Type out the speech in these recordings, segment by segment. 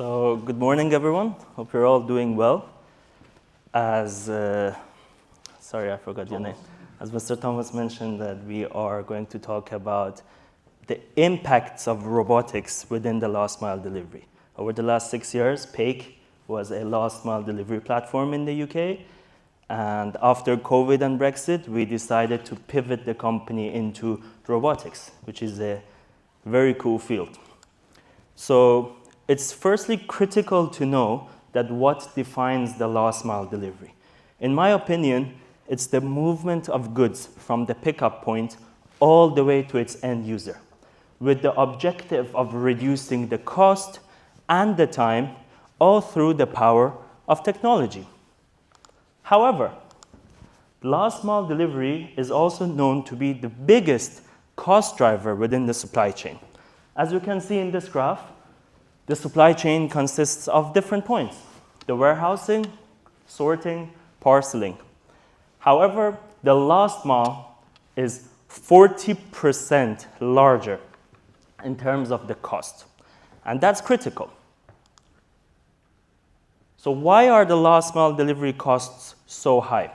So, good morning, everyone. Hope you're all doing well. Sorry, I forgot your name. As Mr. Thomas mentioned, that we are going to talk about the impacts of robotics within the last mile delivery. Over the last 6 years, Peyk was a last mile delivery platform in the UK. And after COVID and Brexit, we decided to pivot the company into robotics, which is a very cool field. So, it's firstly critical to know that what defines the last mile delivery. In my opinion, it's the movement of goods from the pickup point all the way to its end user, with the objective of reducing the cost and the time, all through the power of technology. However, last mile delivery is also known to be the biggest cost driver within the supply chain. As you can see in this graph, the supply chain consists of different points: the warehousing, sorting, parceling. However, the last mile is 40% larger in terms of the cost, and that's critical. So why are the last mile delivery costs so high?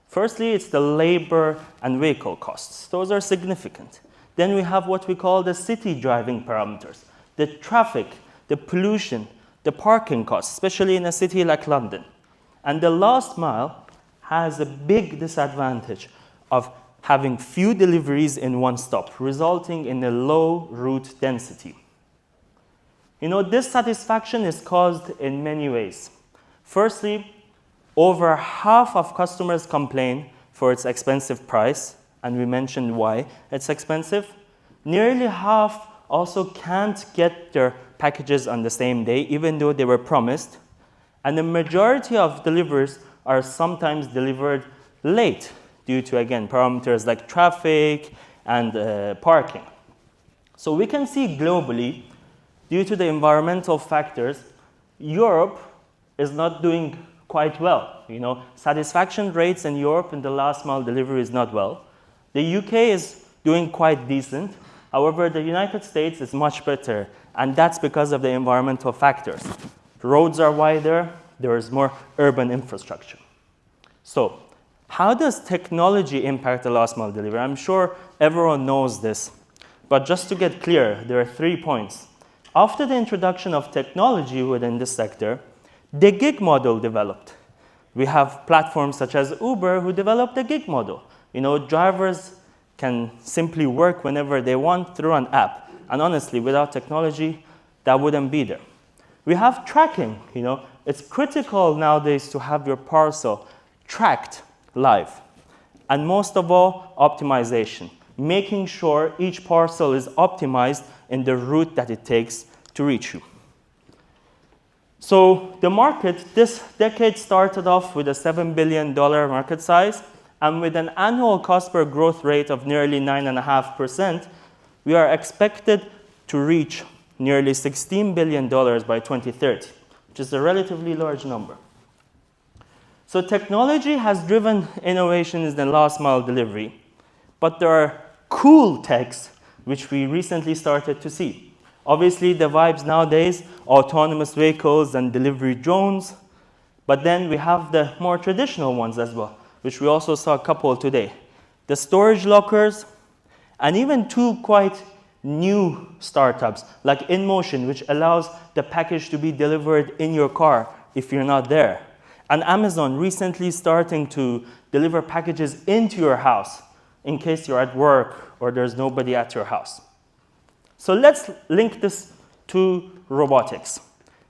Firstly, it's the labor and vehicle costs. Those are significant. Then we have what we call the city driving parameters, the traffic, the pollution, the parking costs, especially in a city like London. And the last mile has a big disadvantage of having few deliveries in one stop, resulting in a low route density. Dissatisfaction is caused in many ways. Firstly, over half of customers complain for its expensive price, and we mentioned why it's expensive. Nearly half also can't get their packages on the same day, even though they were promised. And the majority of deliveries are sometimes delivered late due to, again, parameters like traffic and parking. So we can see globally, due to the environmental factors, Europe is not doing quite well. Satisfaction rates in Europe in the last mile delivery is not well. The UK is doing quite decent. However, the United States is much better, and that's because of the environmental factors. Roads are wider, there is more urban infrastructure. So, how does technology impact the last mile delivery? I'm sure everyone knows this, but just to get clear, there are 3 points. After the introduction of technology within this sector, the gig model developed. We have platforms such as Uber who developed the gig model. Drivers can simply work whenever they want through an app. And honestly, without technology, that wouldn't be there. We have tracking. It's critical nowadays to have your parcel tracked live. And most of all, optimization, making sure each parcel is optimized in the route that it takes to reach you. So the market this decade started off with a $7 billion market size, and with an annual cost per growth rate of nearly 9.5%, we are expected to reach nearly $16 billion by 2030, which is a relatively large number. So technology has driven innovations in the last mile delivery, but there are cool techs which we recently started to see. Obviously, the vibes nowadays, autonomous vehicles and delivery drones, but then we have the more traditional ones as well, which we also saw a couple today. The storage lockers, and even 2 quite new startups, like InMotion, which allows the package to be delivered in your car if you're not there. And Amazon recently starting to deliver packages into your house in case you're at work or there's nobody at your house. So let's link this to robotics.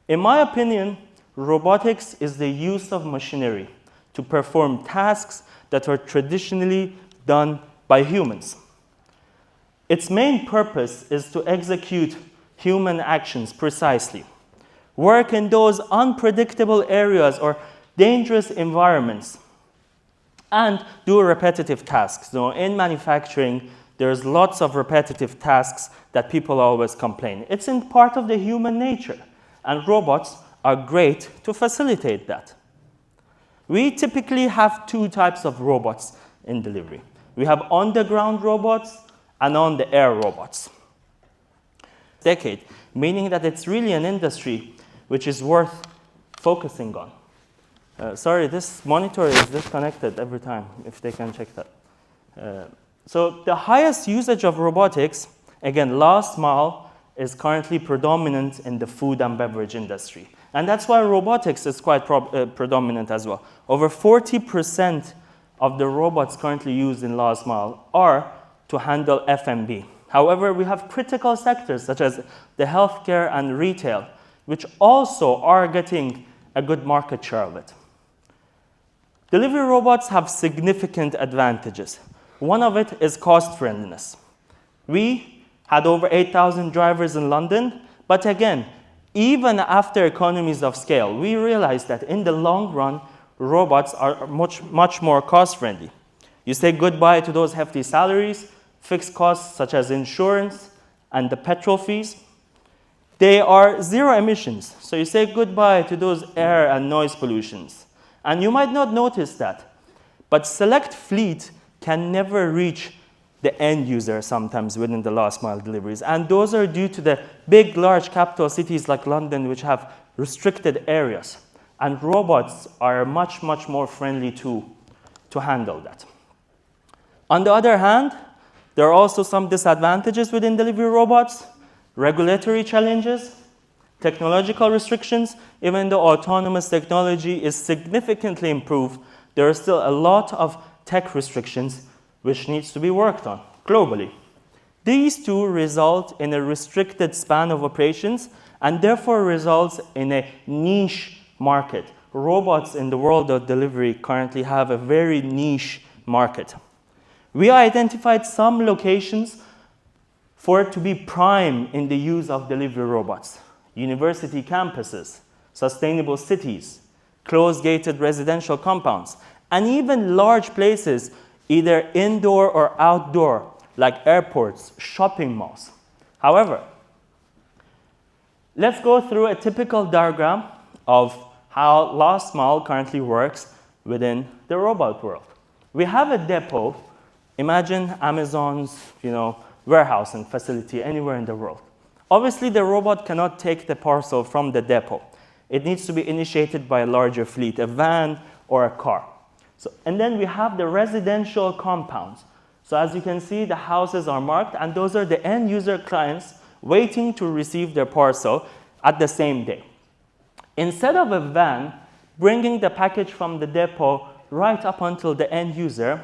In my opinion, robotics is the use of machinery to perform tasks that are traditionally done by humans. Its main purpose is to execute human actions precisely, work in those unpredictable areas or dangerous environments, and do repetitive tasks. In manufacturing, there's lots of repetitive tasks that people always complain. It's in part of the human nature, and robots are great to facilitate that. We typically have 2 types of robots in delivery. We have on-the-ground robots and on-the-air robots. Decade, meaning that it's really an industry which is worth focusing on. Sorry, this monitor is disconnected every time, if they can check that. So the highest usage of robotics, again, last mile, is currently predominant in the food and beverage industry. And that's why robotics is quite predominant as well. Over 40% of the robots currently used in last mile are to handle F&B. However, we have critical sectors such as the healthcare and retail, which also are getting a good market share of it. Delivery robots have significant advantages. One of it is cost friendliness. We had over 8,000 drivers in London, but again, even after economies of scale, we realized that in the long run, robots are much more cost friendly. You say goodbye to those hefty salaries, fixed costs such as insurance and the petrol fees. They are zero emissions, so you say goodbye to those air and noise pollutions. And you might not notice that, but select fleet can never reach the end user sometimes within the last mile deliveries. And those are due to the big, large capital cities like London, which have restricted areas. And robots are much more friendly to handle that. On the other hand, there are also some disadvantages within delivery robots, regulatory challenges, technological restrictions. Even though autonomous technology is significantly improved, there are still a lot of tech restrictions which needs to be worked on globally. These two result in a restricted span of operations and therefore results in a niche market. Robots in the world of delivery currently have a very niche market. We identified some locations for it to be prime in the use of delivery robots. University campuses, sustainable cities, closed-gated residential compounds, and even large places, either indoor or outdoor, like airports, shopping malls. However, let's go through a typical diagram of how last mile currently works within the robot world. We have a depot. Imagine Amazon's, warehouse and facility anywhere in the world. Obviously, the robot cannot take the parcel from the depot. It needs to be initiated by a larger fleet, a van or a car. And then we have the residential compounds. So as you can see, the houses are marked, and those are the end user clients waiting to receive their parcel at the same day. Instead of a van bringing the package from the depot right up until the end user,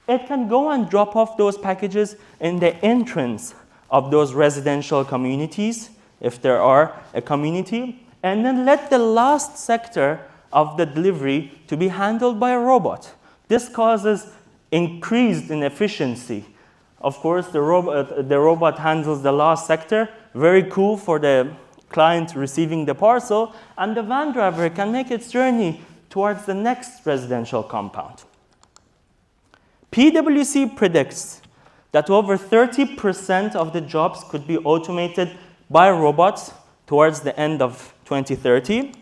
it can go and drop off those packages in the entrance of those residential communities, if there are a community, and then let the last sector of the delivery to be handled by a robot. This causes increased inefficiency. Of course, the robot handles the last sector, very cool for the client receiving the parcel, and the van driver can make its journey towards the next residential compound. PwC predicts that over 30% of the jobs could be automated by robots towards the end of 2030.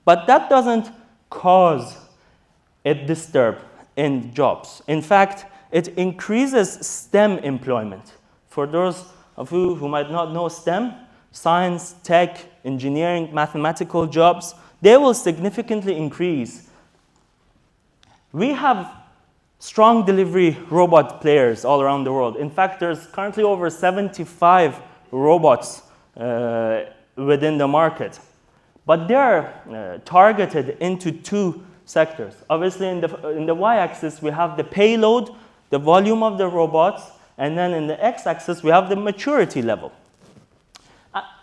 But that doesn't cause a disturb in jobs. In fact, it increases STEM employment. For those of you who might not know STEM, science, tech, engineering, mathematical jobs, they will significantly increase. We have strong delivery robot players all around the world. In fact, there's currently over 75 robots within the market. But they're targeted into two sectors. Obviously, in the y-axis, we have the payload, the volume of the robots, and then in the x-axis, we have the maturity level.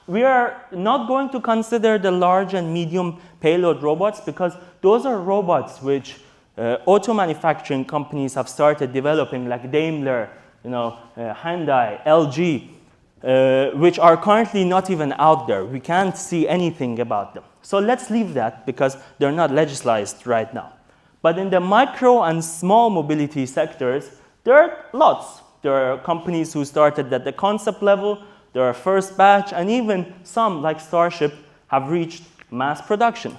We are not going to consider the large and medium payload robots because those are robots which auto manufacturing companies have started developing, like Daimler, Hyundai, LG, which are currently not even out there. We can't see anything about them. So let's leave that because they're not legislated right now. But in the micro and small mobility sectors, there are lots. There are companies who started at the concept level, there are first batch, and even some, like Starship, have reached mass production.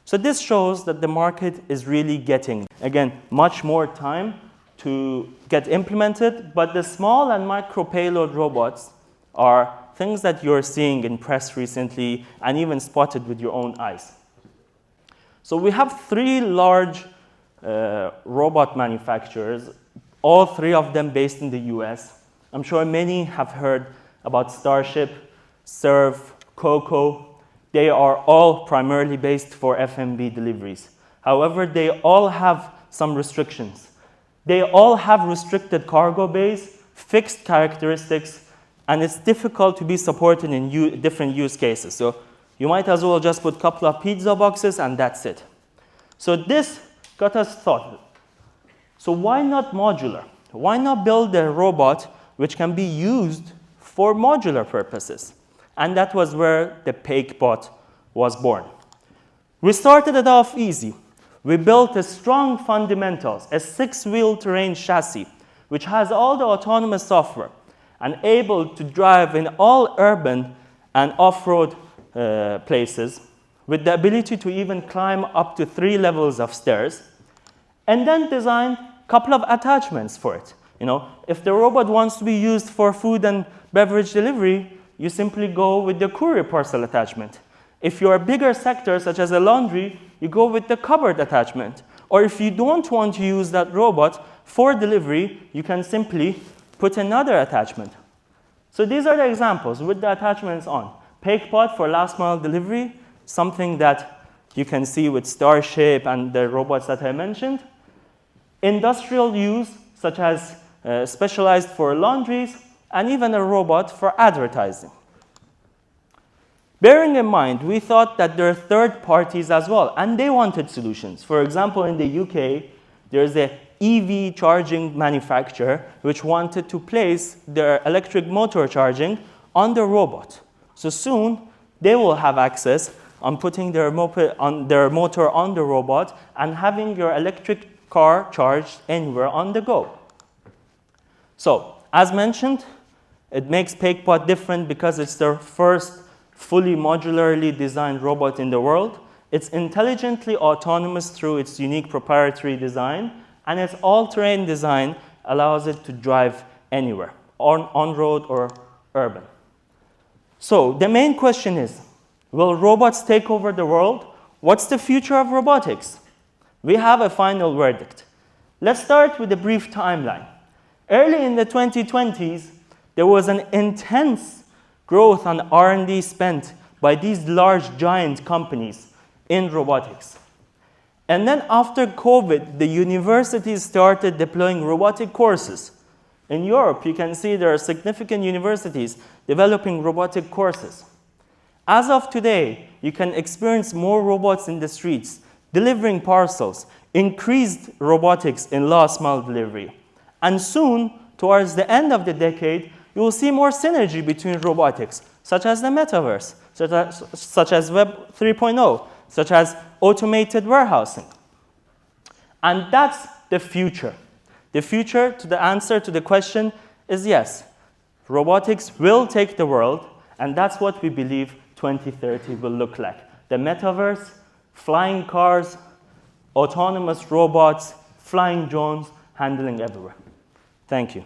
So this shows that the market is really getting, again, much more time to get implemented, but the small and micro payload robots are things that you're seeing in press recently and even spotted with your own eyes. So we have 3 large robot manufacturers, all 3 of them based in the US. I'm sure many have heard about Starship, Serve, Coco. They are all primarily based for F&B deliveries. However, they all have some restrictions. They all have restricted cargo bays, fixed characteristics, and it's difficult to be supported in different use cases. So you might as well just put a couple of pizza boxes and that's it. So this got us thought. So why not modular? Why not build a robot which can be used for modular purposes? And that was where the Peyk bot was born. We started it off easy. We built a strong fundamentals, a 6-wheel terrain chassis, which has all the autonomous software and able to drive in all urban and off-road places with the ability to even climb up to 3 levels of stairs, and then designed a couple of attachments for it. If the robot wants to be used for food and beverage delivery, you simply go with the courier parcel attachment. If you're a bigger sector, such as a laundry, you go with the cupboard attachment. Or if you don't want to use that robot for delivery, you can simply put another attachment. So these are the examples with the attachments on. PakeBot for last mile delivery, something that you can see with Starship and the robots that I mentioned. Industrial use, such as specialized for laundries, and even a robot for advertising. Bearing in mind, we thought that there are third parties as well, and they wanted solutions. For example, in the UK, there's an EV charging manufacturer which wanted to place their electric motor charging on the robot. So soon, they will have access on putting their motor on the robot and having your electric car charged anywhere on the go. So, as mentioned, it makes PakeBot different because it's the first fully modularly designed robot in the world. It's intelligently autonomous through its unique proprietary design, and its all-terrain design allows it to drive anywhere, on-road or urban. So the main question is, will robots take over the world? What's the future of robotics? We have a final verdict. Let's start with a brief timeline. Early in the 2020s, there was an intense growth on R&D spent by these large giant companies in robotics. And then after COVID, the universities started deploying robotic courses. In Europe, you can see there are significant universities developing robotic courses. As of today, you can experience more robots in the streets, delivering parcels, increased robotics in last mile delivery. And soon, towards the end of the decade, you will see more synergy between robotics, such as the metaverse, such as Web 3.0, such as automated warehousing. And that's the future. The future, the answer to the question is yes. Robotics will take the world, and that's what we believe 2030 will look like. The metaverse, flying cars, autonomous robots, flying drones, handling everywhere. Thank you.